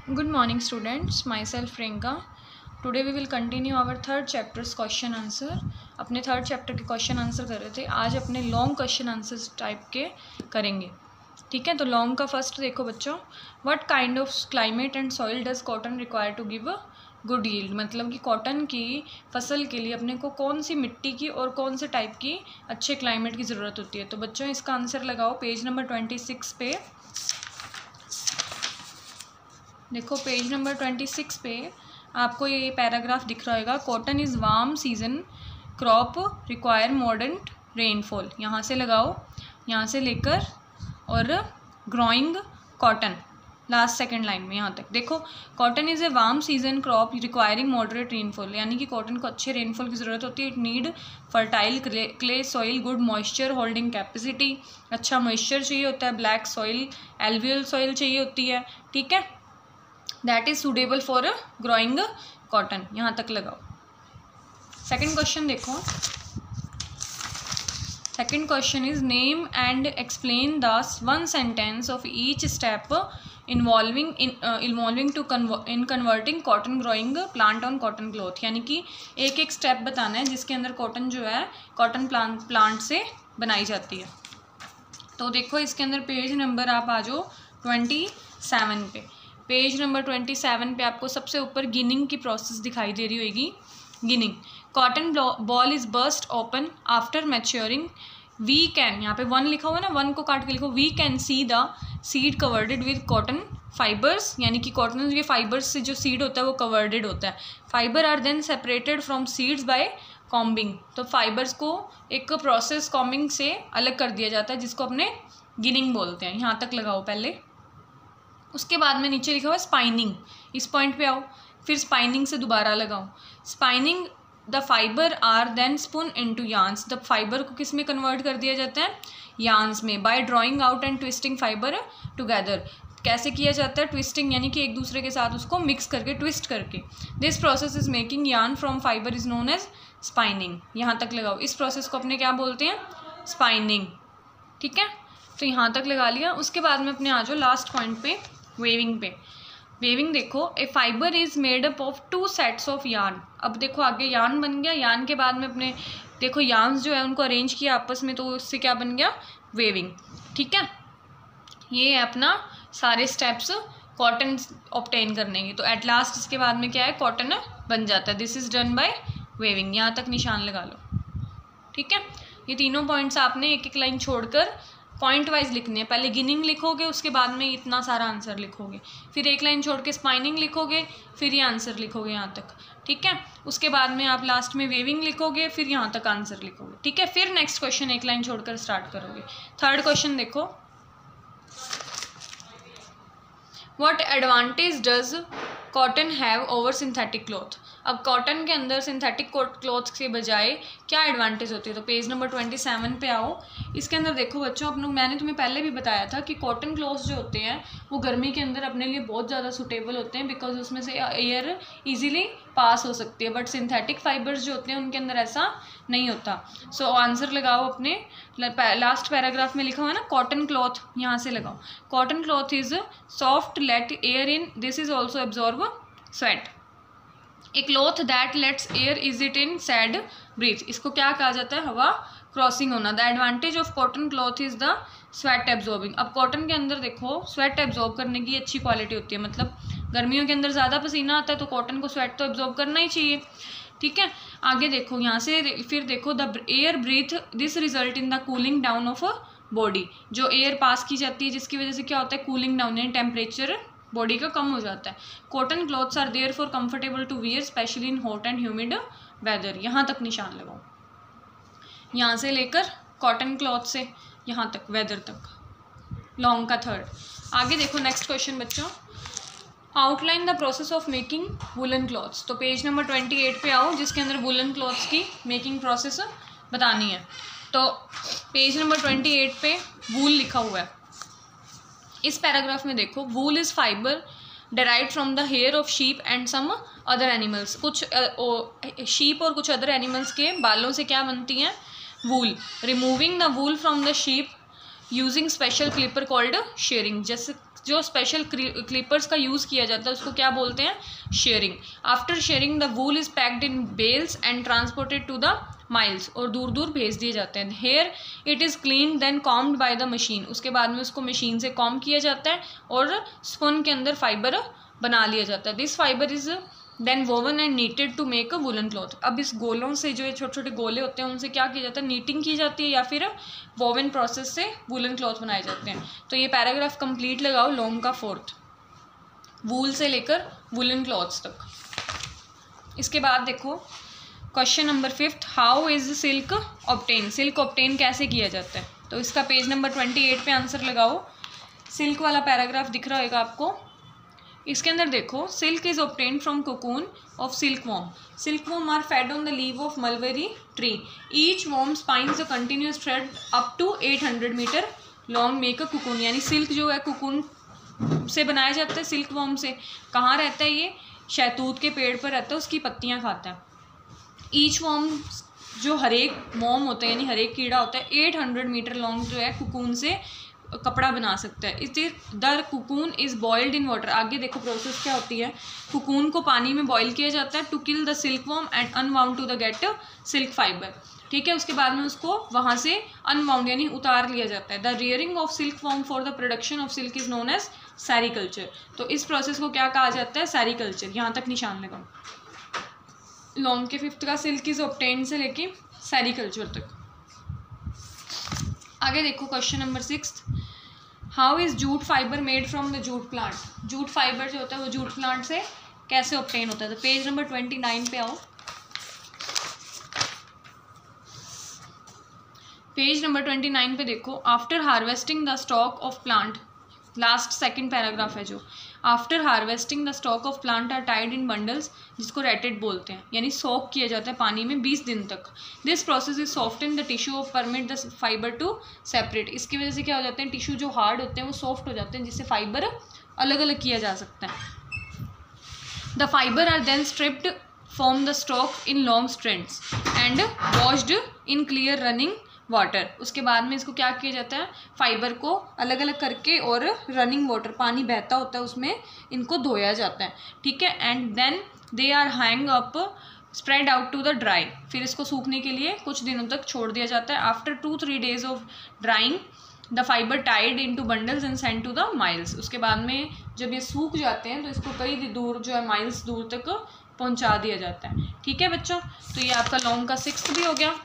Good morning students, myself Priyanka. Today we will continue our third chapter's question answer. अपने third chapter के question answer कर रहे थे, आज अपने लॉन्ग क्वेश्चन आंसर्स टाइप के करेंगे। ठीक है, तो लॉन्ग का फर्स्ट देखो बच्चों, what kind of climate and soil does cotton require to give a good yield. मतलब कि कॉटन की फसल के लिए अपने को कौन सी मिट्टी की और कौन से टाइप की अच्छे क्लाइमेट की ज़रूरत होती है। तो बच्चों इसका आंसर लगाओ पेज नंबर 26 पे। देखो पेज नंबर 26 पे आपको ये पैराग्राफ दिख रहा होगा, cotton is warm season crop require moderate rainfall. यहाँ से लगाओ, यहाँ से लेकर और growing cotton last second line में यहाँ तक देखो, cotton is a warm season crop requiring moderate rainfall. यानी कि कॉटन को अच्छे रेनफॉल की ज़रूरत होती है। It need fertile clay soil, good moisture holding capacity, अच्छा मॉइस्चर चाहिए होता है, ब्लैक सॉइल एल्वियल सॉइल चाहिए होती है। ठीक है, that is suitable for growing cotton. यहाँ तक लगाओ। सेकंड क्वेश्चन देखो, second question is name and explain the one sentence of each step involving to in converting cotton growing plant on cotton cloth. यानी कि एक एक स्टेप बताना है जिसके अंदर कॉटन जो है कॉटन प्लांट से बनाई जाती है। तो देखो इसके अंदर पेज नंबर आप आ जाओ 27 पे। पेज नंबर 27 पे आपको सबसे ऊपर गिनिंग की प्रोसेस दिखाई दे रही होगी। Ginning, cotton ball is burst open after maturing. We can, यहाँ पे 1 लिखा हुआ है ना, 1 को काट के लिखो, we can see the seed covered with cotton fibres. यानी कि कॉटन के फाइबर्स से जो सीड होता है वो कवर्डेड होता है। Fibre are then separated from seeds by combing. तो फाइबर्स को एक प्रोसेस कॉम्बिंग से अलग कर दिया जाता है जिसको अपने गिनिंग बोलते हैं। यहाँ तक लगाओ पहले। उसके बाद में नीचे लिखा हुआ है स्पाइनिंग, इस पॉइंट पे आओ, फिर स्पाइनिंग से दोबारा लगाओ। Spinning, the fibre are then spun into yarns. The fibre को किस में कन्वर्ट कर दिया जाता है, यार्न्स में। By drawing out and twisting fibre together. कैसे किया जाता है ट्विस्टिंग, यानी कि एक दूसरे के साथ उसको मिक्स करके ट्विस्ट करके। This process is making yarn from fibre is known as spinning. यहाँ तक लगाओ। इस प्रोसेस को अपने क्या बोलते हैं, स्पाइनिंग। ठीक है, तो यहाँ तक लगा लिया। उसके बाद में अपने आ जाओ लास्ट पॉइंट पे, वेविंग पे। वेविंग देखो, a fibre is made up of 2 sets of yarn. अब देखो आगे यार्न बन गया, यार्न के बाद में अपने देखो यार्न्स जो है उनको अरेंज किया आपस में, तो उससे क्या बन गया, वेविंग। ठीक है, ये है अपना सारे स्टेप्स कॉटन ऑब्टेन करने के। तो एट लास्ट इसके बाद में क्या है, कॉटन बन जाता है। This is done by weaving. यहाँ तक निशान लगा लो। ठीक है, ये तीनों पॉइंट्स आपने एक एक लाइन छोड़कर पॉइंट वाइज लिखने हैं। पहले गिनिंग लिखोगे, उसके बाद में इतना सारा आंसर लिखोगे, फिर एक लाइन छोड़ के स्पाइनिंग लिखोगे, फिर ये आंसर लिखोगे यहाँ तक। ठीक है, उसके बाद में आप लास्ट में वेविंग लिखोगे, फिर यहाँ तक आंसर लिखोगे। ठीक है, फिर नेक्स्ट क्वेश्चन एक लाइन छोड़कर स्टार्ट करोगे। थर्ड क्वेश्चन देखो, what advantage does cotton have over synthetic cloth. अब कॉटन के अंदर सिंथेटिक क्लॉथ के बजाय क्या एडवांटेज होती है। तो पेज नंबर 27 पे आओ। इसके अंदर देखो बच्चों, मैंने तुम्हें पहले भी बताया था कि कॉटन क्लॉथ्स जो होते हैं वो गर्मी के अंदर अपने लिए बहुत ज़्यादा सूटेबल होते हैं, बिकॉज उसमें से एयर इजीली पास हो सकती है। बट सिंथेटिक फाइबर्स जो होते हैं उनके अंदर ऐसा नहीं होता। सो आंसर लगाओ अपने लास्ट पैराग्राफ में लिखा हुआ है ना, कॉटन क्लॉथ, यहाँ से लगाओ। Cotton cloth is soft, let air in, this is also absorb sweat. A cloth that lets air is it in sad breathe. इसको क्या कहा जाता है, हवा क्रॉसिंग होना। The advantage of cotton cloth is the sweat absorbing. अब cotton के अंदर देखो स्वेट एब्जॉर्ब करने की अच्छी क्वालिटी होती है। मतलब गर्मियों के अंदर ज़्यादा पसीना आता है तो कॉटन को स्वेट तो एब्जॉर्ब करना ही चाहिए। ठीक है, आगे देखो यहाँ से फिर देखो, the air breathe this result in the cooling down of body. जो एयर पास की जाती है जिसकी वजह से क्या होता है, कूलिंग डाउन, यानी टेम्परेचर बॉडी का कम हो जाता है। Cotton clothes are therefore comfortable to wear especially in hot and humid weather. यहाँ तक निशान लगाओ, यहाँ से लेकर कॉटन क्लॉथ से यहाँ तक वेदर तक, लॉन्ग का थर्ड। आगे देखो नेक्स्ट क्वेश्चन बच्चों, outline the process of making woollen clothes. तो पेज नंबर 28 पे आओ, जिसके अंदर वुलन क्लॉथ्स की मेकिंग प्रोसेस बतानी है। तो पेज नंबर 28 पे वूल लिखा हुआ है। इस पैराग्राफ में देखो, wool is fibre derived from the hair of sheep and some other animals. कुछ शीप और कुछ अदर एनिमल्स के बालों से क्या बनती हैं, wool. Removing the wool from the sheep using special clipper called shearing. जैसे जो स्पेशल क्लिपर्स का यूज़ किया जाता है उसको क्या बोलते हैं, shearing. After shearing the wool is packed in bales and transported to the mills, और दूर दूर भेज दिए जाते हैं। Here it is clean then combed by the machine, उसके बाद में उसको मशीन से कॉम किया जाता है और स्पन के अंदर फाइबर बना लिया जाता है। This fibre is then woven and knitted to make a woollen cloth. अब इस गोलों से, जो ये छोटे छोटे गोले होते हैं, उनसे क्या किया जाता है, नीटिंग की जाती है या फिर वोवन प्रोसेस से वुलन क्लॉथ बनाए जाते हैं। तो ये पैराग्राफ कंप्लीट लगाओ लॉन्ग का 4th, वूल से लेकर वुलन क्लॉथ्स तक। इसके बाद देखो question number 5, how is silk obtain, silk obtain कैसे किया जाता है। तो इसका पेज नंबर 28 पे आंसर लगाओ। सिल्क वाला पैराग्राफ दिख रहा होगा आपको। इसके अंदर देखो, silk is obtain from cocoon of silkworm, silkworm are fed on the leave of mulberry tree, each worm spins a continuous thread up to 800 metre long make a cocoon. यानी silk जो है cocoon से बनाया जाता है, silk worm से। कहाँ रहता है ये, शहतूत के पेड़ पर रहता है, उसकी पत्तियाँ खाता है। ईच वॉर्म, जो हर एक वॉर्म होता है यानी हर एक कीड़ा होता है, 800 मीटर लॉन्ग जो है कुकून से कपड़ा बना सकता है। इस the cocoon is boiled in water, आगे देखो प्रोसेस क्या होती है। कुकून को पानी में बॉईल किया जाता है to kill the silkworm and unwound to the get silk fibre, ठीक है। उसके बाद में उसको वहाँ से अनवाउंड यानी उतार लिया जाता है। The rearing of silkworm for the production of silk is known as sericulture. तो इस प्रोसेस को क्या कहा जाता है, सेरीकल्चर। यहाँ तक निशान लगाओ। लॉन्ग के 5th का सिल्क इज ऑब्टेन से लेके सेरीकल्चर तक। आगे देखो question number 6, how is jute fibre made from the jute plant, jute fibre जो होता है वो जूट प्लांट से कैसे ऑब्टेन होता है। तो पेज नंबर 29 पे आओ। पेज नंबर 29 पे देखो, after harvesting the stalk of plant, last second paragraph है जो, after harvesting the stalk of plant are tied in bundles, जिसको रेटेड बोलते हैं, यानी सोक किया जाता है पानी में 20 दिन तक। This process is soften the tissue of permit the fibre to separate, इसकी वजह से क्या हो जाते हैं, टिश्यू जो हार्ड होते हैं वो सॉफ्ट हो जाते हैं, जिससे फाइबर अलग अलग किया जा सकता है। The fibre are then stripped from the stalk in long strands and washed in clear running water, उसके बाद में इसको क्या किया जाता है, फाइबर को अलग अलग करके और रनिंग वाटर, पानी बहता होता है उसमें इनको धोया जाता है, ठीक है। And then they are hang up spread out to the dry, फिर इसको सूखने के लिए कुछ दिनों तक छोड़ दिया जाता है। After 2-3 days of drying the fibre tied into bundles and send to the mills, उसके बाद में जब ये सूख जाते हैं तो इसको कई दूर जो है माइल्स दूर तक पहुंचा दिया जाता है, ठीक है बच्चों। तो ये आपका लॉन्ग का 6th भी हो गया।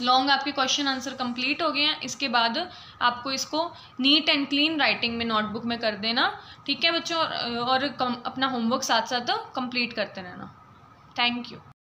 लॉन्ग आपके क्वेश्चन आंसर कंप्लीट हो गए हैं। इसके बाद आपको इसको नीट एंड क्लीन राइटिंग में नोटबुक में कर देना, ठीक है बच्चों, और अपना होमवर्क साथ साथ कंप्लीट करते रहना। Thank you.